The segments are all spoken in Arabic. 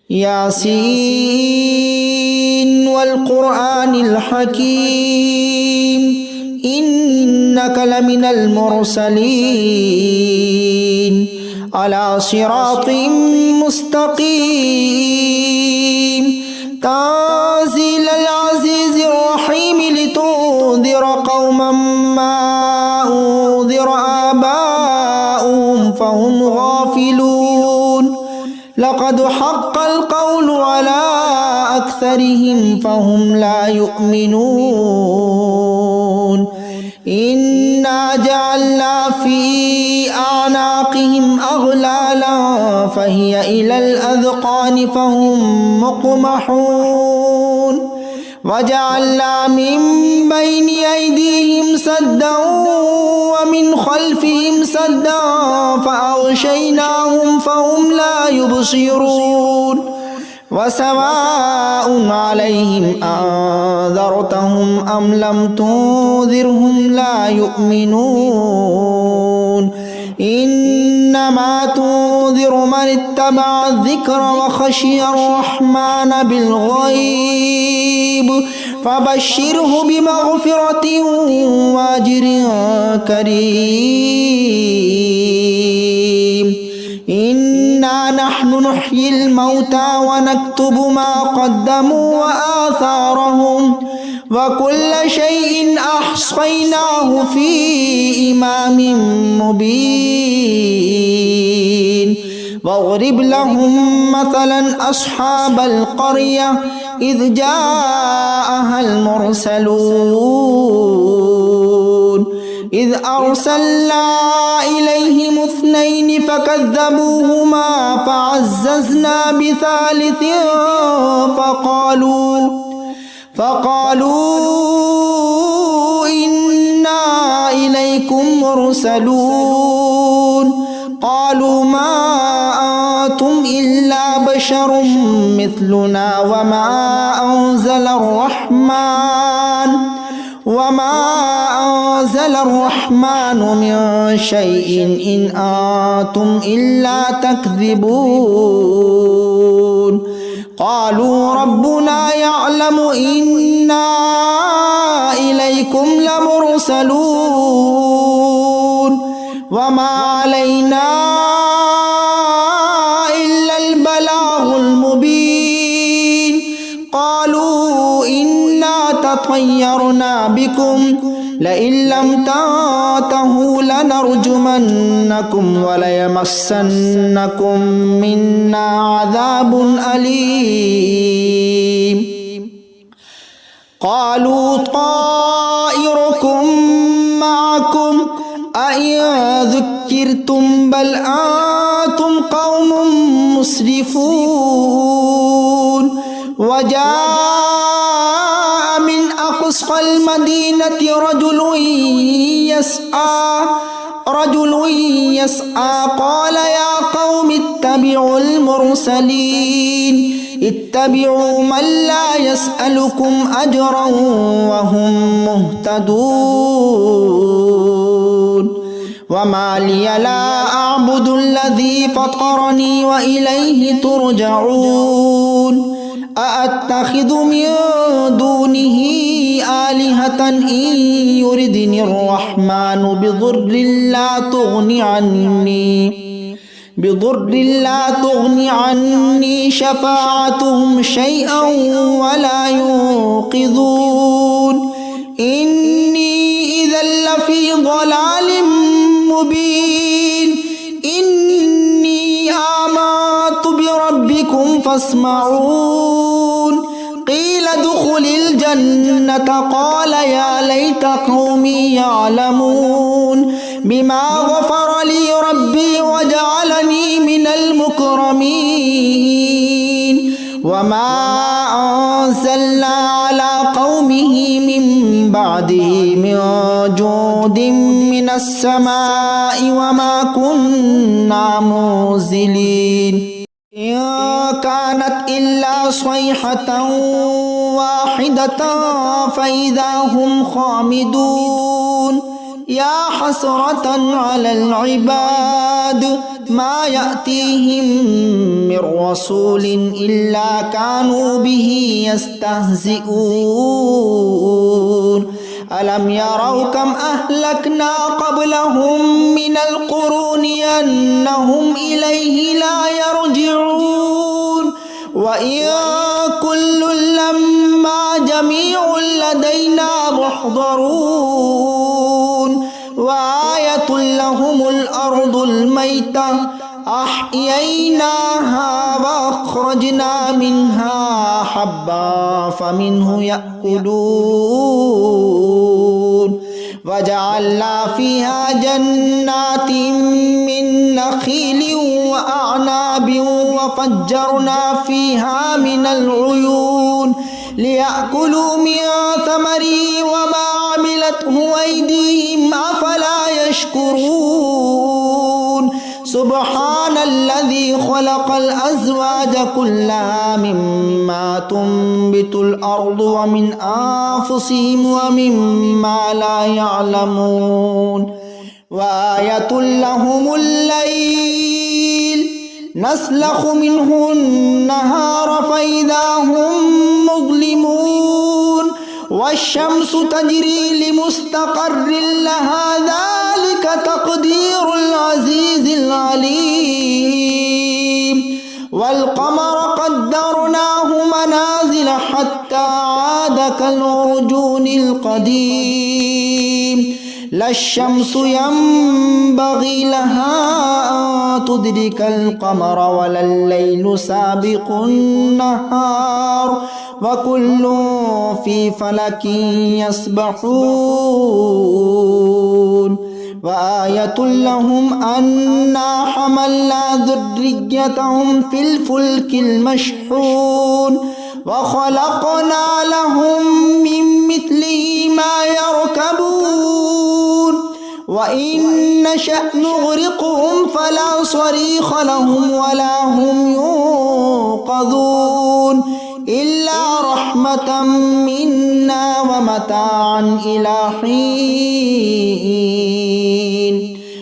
ياسين والقرآن الحكيم إنك لمن المرسلين على صراط مستقيم تنزيل العزيز الرحيم لتنذر قوما ما أنذر آباؤهم فهم غافلون لقد حق القول على أكثرهم فهم لا يؤمنون إنا جعلنا في أعناقهم أغلالا فهي إلى الأذقان فهم مقمحون وجعلنا من بين أيديهم سدا ومن خلفهم سدا فأغشيناهم فهم لا يبصرون وسواء عليهم أنذرتهم أم لم تنذرهم لا يؤمنون إنما تنذر من اتبع الذكر وخشي الرحمن بالغيب فبشره بمغفرة وأجر كريم إنا نحن نحيي الموتى ونكتب ما قدموا وآثارهم وكل شيء أحصيناه في إمام مبين واضرب لهم مثلا أصحاب القرية إذ جاءها المرسلون إذ أرسلنا إليهم 2 فكذبوهما فعززنا بثالث فقالوا إنا إليكم مرسلون قالوا ما أنتم إلا بشر مثلنا وما أنزل الرحمن من شيء إن أنتم إلا تكذبون قالوا ربنا يعلم إنا إليكم لمرسلون وما علينا إلا البلاغ المبين قالوا إنا تطيرنا بكم لئن لم تنتهوا لنرجمنكم وليمسنكم منا عذاب أليم قالوا طائركم معكم أئن ذكرتم بل أنتم قوم مسرفون وجاء من أقصى المدينة رجل يسعى قال يا قوم اتبعوا المرسلين اتبعوا من لا يسألكم أجرا وهم مهتدون وما لي لا أعبد الذي فطرني وإليه ترجعون أأتخذ من دونه آلهة إن يردني الرحمن بضر لا تغني عني شفاعتهم شيئا ولا ينقذون إني إذا لفي ضلال مبين إني آمنت بربكم فاسمعون قيل ادخل الجنة قال يا ليت قومي يعلمون بما غفر لي ربي وجعلني من المكرمين وما أنزلنا على قومه من بعده من جود من السماء وما كنا منزلين إن كانت إلا صيحة واحدة فإذا هم خامدون يا حسرة على العباد ما يأتيهم من رسول إلا كانوا به يستهزئون ألم يروا كم أهلكنا قبلهم من القرون أنهم إليه لا يرجعون وإن كل لما جميع لدينا محضرون وآية لهم الأرض الميتة أحييناها وأخرجنا منها حبا فمنه يأكلون وجعلنا فيها جنات من نخيل وأعناب وفجرنا فيها من العيون ليأكلوا من ثمره وما عملته أيديهم أفلا يشكرون سبحان الذي خلق الأزواج كلها مما تنبت الأرض ومن أنفسهم ومما لا يعلمون وآية لهم الليل نسلخ منه النهار فإذا هم مظلمون والشمس تجري لمستقر لها ذلك تقدير العزيز العليم والقمر قدرناه منازل حتى عاد كالعرجون القديم لا الشمس ينبغي لها أن تدرك القمر ولا الليل سابق النهار وكل في فلك يسبحون وآية لهم أنا حملنا ذريتهم في الفلك المشحون وخلقنا لهم من مثله ما يركبون وإن نشأ نغرقهم فلا صريخ لهم ولا هم ينقذون إلا رحمة منا ومتاعا إلى حين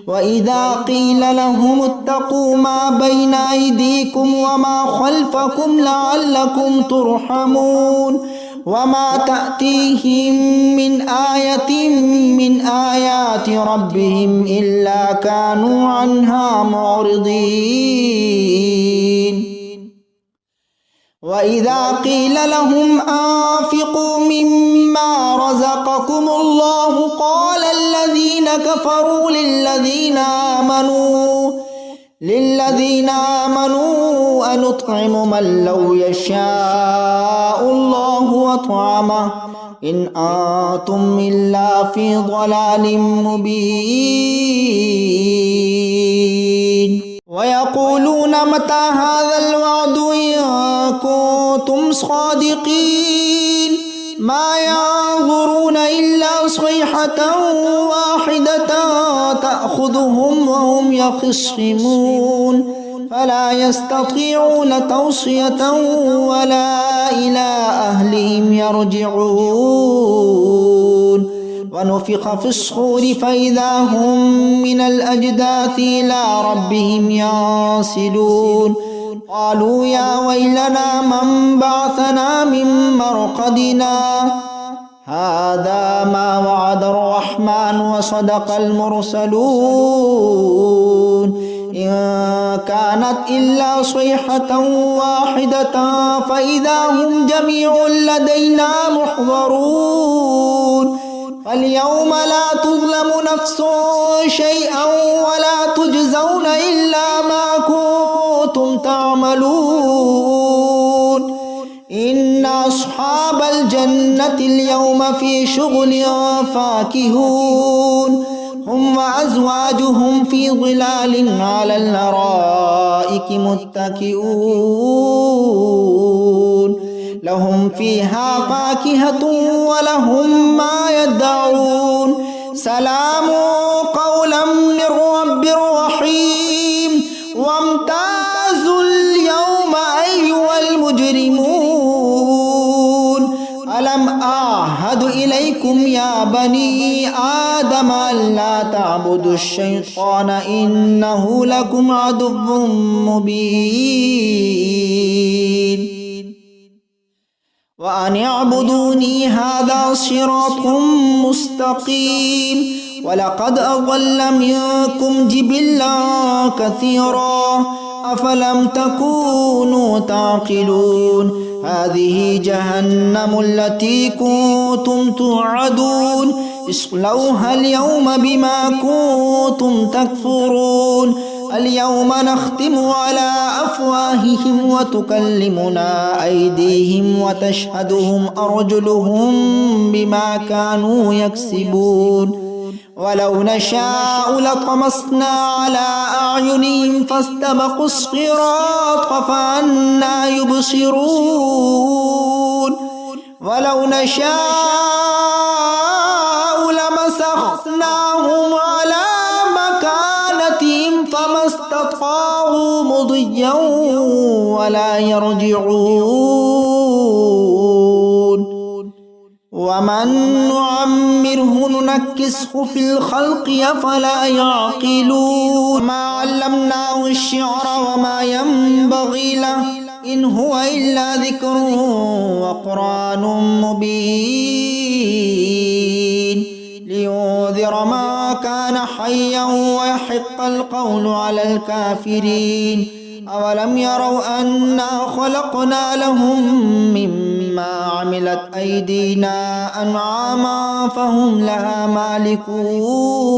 وإذا قيل لهم اتقوا ما بين أيديكم وما خلفكم لعلكم ترحمون وما تأتيهم من آية من آيات ربهم إلا كانوا عنها معرضين وإذا قيل لهم أنفقوا مما رزقكم الله قال الذين كفروا للذين آمنوا أنطعم من لو يشاء الله أطعمه إن أنتم إلا في ضلال مبين ويقولون متى هذا الوعد إن كنتم صادقين ما ينظرون إلا صيحة واحدة تأخذهم وهم يخصمون فلا يستطيعون توصية ولا إلى أهلهم يرجعون ونفخ في الصور فإذا هم من الأجداث إلى ربهم ينسلون قالوا يا ويلنا من بعثنا من مرقدنا هذا ما وعد الرحمن وصدق المرسلون إن كانت إلا صيحة واحدة فإذا هم جميع لدينا محضرون فاليوم لا تظلم نفس شيئا ولا تجزون إلا ما كنتم تعملون إن أصحاب الجنة اليوم في شغل فاكهون هم وأزواجهم في ظلال على الأرائك متكئون لهم فيها فاكهة ولهم ما يدعون سلام قولا من رب رحيم وامتازوا اليوم أيها المجرمون ألم أعهد إليكم إليكم يا بني آدم ألا تعبدوا الشيطان إنه لكم عدو مبين وأن اعبدوني هذا صراط مستقيم ولقد أضل منكم جبلا كثيرا أفلم تكونوا تعقلون هذه جهنم التي كنتم توعدون اصلوها اليوم بما كنتم تكفرون اليوم نختم على أفواههم وتكلمنا أيديهم وتشهدهم أرجلهم بما كانوا يكسبون ولو نشاء لطمسنا على أعينهم فاستبقوا الصراط فأنى يبصرون ولو نشاء لمسخناهم على مكانتهم فما استطاعوا مضيا ولا يرجعون ومن نعمره ننكسه في الخلق أفلا يعقلون ما علمناه الشعر وما ينبغي له إن هو إلا ذكر وقرآن مبين لينذر ما كان حيا ويحق القول على الكافرين أولم يروا أنا خلقنا لهم مما عملت أيدينا أنعاما فهم لها مالكون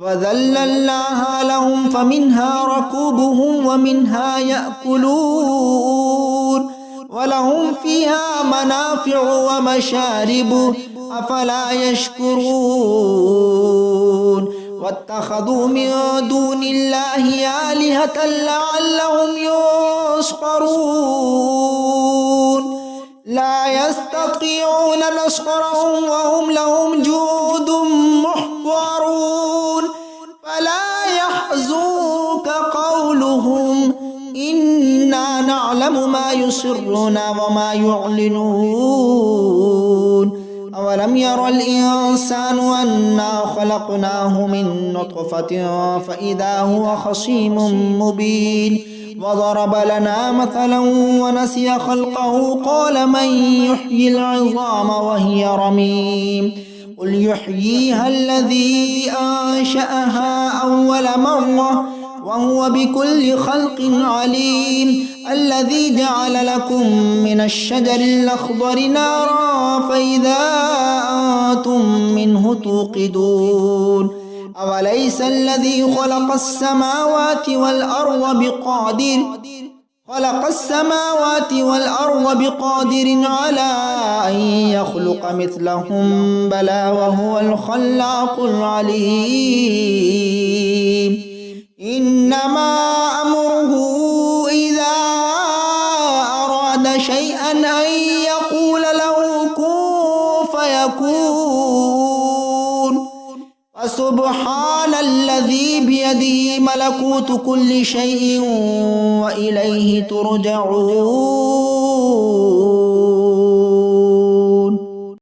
وذللناها لهم فمنها ركوبهم ومنها يأكلون ولهم فيها منافع ومشارب أفلا يشكرون واتخذوا من دون الله آلهة لعلهم ينصرون لا يستطيعون نصرهم وهم لهم جند محضرون فلا يحزنك قولهم إنا نعلم ما يسرون وما يعلنون أولم ير الإنسان أنا خلقناه من نطفة فإذا هو خصيم مبين وضرب لنا مثلا ونسي خلقه قال من يحيي العظام وهي رميم قل يحييها الذي أنشأها أول مرة وهو بكل خلق عليم الذي جعل لكم من الشجر الأخضر نارا فإذا أنتم منه توقدون أوليس الذي خلق السماوات والأرض بقادر على أن يخلق مثلهم بلى وهو الخلاق العليم إنما أمره إذا أراد شيئا أن يقول له كن فيكون فسبحان الذي بيده ملكوت كل شيء وإليه ترجعون